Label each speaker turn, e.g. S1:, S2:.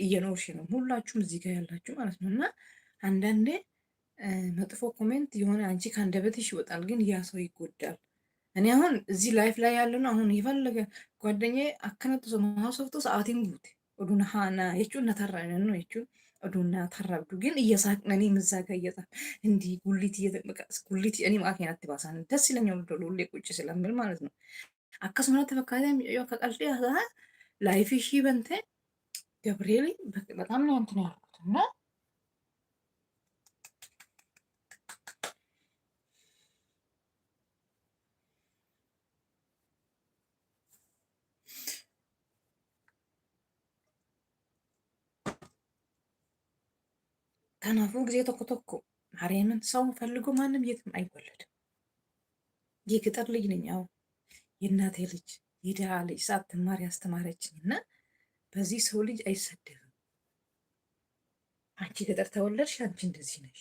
S1: እየኖርሽ ነው፣ ሁላችሁም እዚህ ጋር ያላችሁ ማለት ነው። እና አንዳንዴ መጥፎ ኮሜንት የሆነ አንቺ ከአንደበትሽ ይወጣል፣ ግን ያ ሰው ይጎዳል። እኔ አሁን እዚህ ላይፍ ላይ ያለ ነው አሁን የፈለገ ጓደኛዬ አከነቱ ማሶፍቶ ሰዓቲን ጉት ኦዱና ሃና የቹን ነተራነ ነው የቹ ኦዱና ተራብዱ ግን እየሳቅነኒ ምዛጋ እየጻፍ እንዲህ ጉሊት እየተመቀስ ጉሊት እኔ ማኪናት ባሳን ደስ ይለኛል ሁሌ ቁጭ ስለምል ማለት ነው። akkasuma ተፈካታም ያው ከቀልጤ ያዛ ላይፍ ሺ በንተ ገብርኤል በጣም ነው እንትን ያልኩት እና ከናፉ ጊዜ ተኮተኮ ማርያምን ሰው ፈልጎ ማንም የትም አይወለድም። የገጠር ልጅ ነኝ። አዎ የእናቴ ልጅ የድሃ ልጅ ሳትማር ያስተማረችኝ እና በዚህ ሰው ልጅ አይሰደብም። አንቺ ገጠር ተወለድሽ፣ አንቺ እንደዚህ ነሽ።